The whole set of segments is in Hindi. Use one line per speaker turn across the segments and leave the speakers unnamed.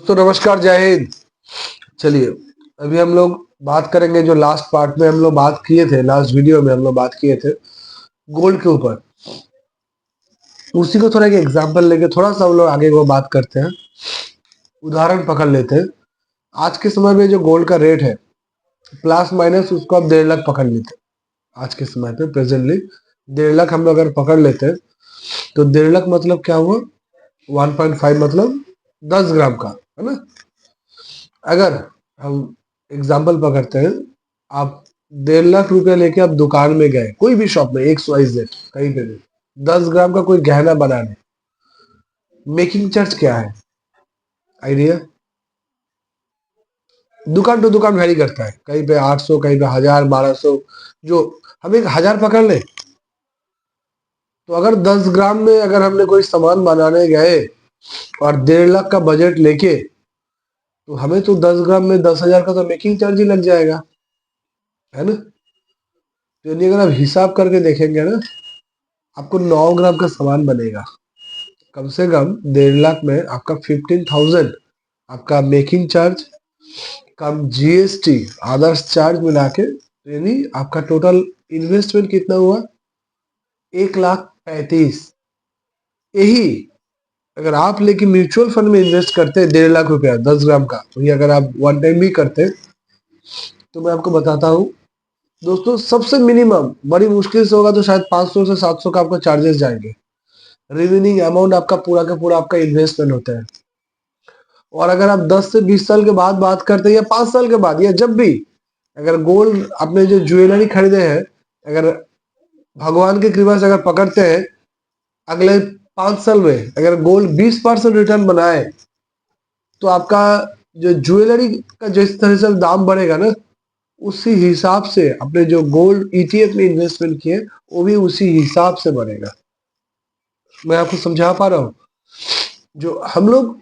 दोस्तों नमस्कार, जय हिंद। चलिए, अभी हम लोग बात करेंगे जो लास्ट पार्ट में हम लोग बात किए थे, लास्ट वीडियो में हम लोग बात किए थे गोल्ड के ऊपर। उसी को थोड़ा एक एग्जांपल लेके थोड़ा सा हम लोग आगे वो बात करते हैं, उदाहरण पकड़ लेते हैं। आज के समय में जो गोल्ड का रेट है प्लस माइनस उसको आप 1.5 लाख पकड़ लेते हैं। आज के समय पे प्रेजेंटली 1.5 लाख हम लोग अगर पकड़ लेते हैं तो 1.5 लाख मतलब क्या हुआ, 1.5 मतलब 10 ग्राम का, है ना। अगर हम एग्जाम्पल पकड़ते हैं, आप 1.5 लाख रुपया लेके आप दुकान में गए, कोई भी शॉप में, XYZ कहीं पे भी, 10 ग्राम का कोई गहना बनाने, मेकिंग चार्ज क्या है, आइडिया? दुकान टू दुकान वेरी करता है, कहीं पे 800, कहीं पे 1000, 1200। जो हम 1000 पकड़ ले तो अगर 10 ग्राम में अगर हमने कोई सामान बनाने गए और 1.5 लाख का बजट लेके, तो हमें तो 10 ग्राम में 10,000 का तो मेकिंग चार्ज ही लग जाएगा, है ना। तो यानी अगर आप हिसाब करके देखेंगे ना, आपको 9 ग्राम का सामान बनेगा, कम से कम 1.5 लाख में आपका 15,000 आपका मेकिंग चार्ज, कम GST, अदर्स चार्ज मिला के, तो यानी आपका टोटल इन्वेस्टमेंट कितना हुआ, 1,35,000। यही अगर आप लेके म्यूचुअल फंड में इन्वेस्ट करते हैं 1.5 लाख रुपया 10 ग्राम का, वही अगर आप वन टाइम भी करते तो मैं आपको बताता हूँ दोस्तों, सबसे मिनिमम बड़ी मुश्किल से होगा तो शायद 500 से 700 का आपका चार्जेस जाएंगे। रिमेनिंग अमाउंट आपका पूरा का पूरा आपका इन्वेस्टमेंट होता है। और अगर आप 10 से 20 साल के बाद बात करते हैं, या 5 साल के बाद, या जब भी अगर गोल्ड आपने जो ज्वेलरी खरीदे हैं, अगर भगवान की कृपा से अगर पकड़ते हैं, अगले 5 साल में अगर गोल्ड 20% रिटर्न बनाए, तो आपका जो ज्वेलरी का जिस तरह से दाम बढ़ेगा ना, उसी हिसाब से अपने जो गोल्ड ETF में इन्वेस्टमेंट किए वो भी उसी हिसाब से बढ़ेगा। मैं आपको समझा पा रहा हूँ? जो हम लोग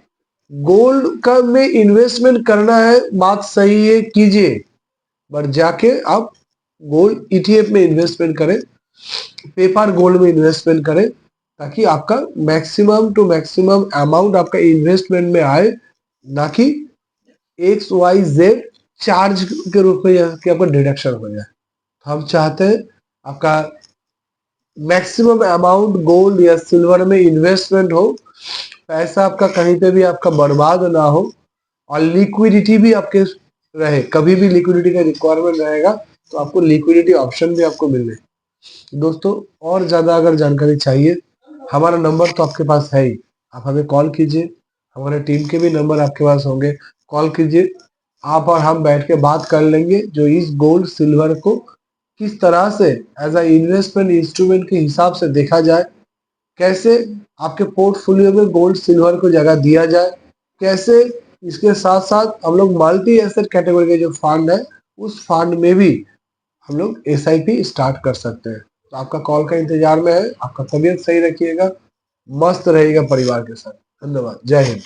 गोल्ड का में इन्वेस्टमेंट करना है, बात सही है, कीजिए, बट जाके आप गोल्ड ETF में इन्वेस्टमेंट करें, पेपर गोल्ड में इन्वेस्टमेंट करें, ताकि आपका मैक्सिमम टू मैक्सिमम अमाउंट आपका इन्वेस्टमेंट में आए, ना कि XYZ चार्ज के रूप में कि आपका डिडक्शन हो जाए। हम चाहते हैं आपका मैक्सिमम अमाउंट गोल्ड या सिल्वर में इन्वेस्टमेंट हो, पैसा आपका कहीं पे भी आपका बर्बाद ना हो, और लिक्विडिटी भी आपके रहे। कभी भी लिक्विडिटी का रिक्वायरमेंट रहेगा तो आपको लिक्विडिटी ऑप्शन भी आपको मिले। दोस्तों, और ज्यादा अगर जानकारी चाहिए, हमारा नंबर तो आपके पास है ही, आप हमें कॉल कीजिए, हमारे टीम के भी नंबर आपके पास होंगे, कॉल कीजिए, आप और हम बैठ के बात कर लेंगे जो इस गोल्ड सिल्वर को किस तरह से एज अ इन्वेस्टमेंट इंस्ट्रूमेंट के हिसाब से देखा जाए, कैसे आपके पोर्टफोलियो में गोल्ड सिल्वर को जगह दिया जाए, कैसे इसके साथ साथ हम लोग मल्टी एसेट कैटेगरी के जो फंड है उस फंड में भी हम लोग SIP स्टार्ट कर सकते हैं। तो आपका कॉल का इंतजार में है। आपका तबीयत सही रखिएगा, मस्त रहिएगा परिवार के साथ। धन्यवाद, जय हिंद।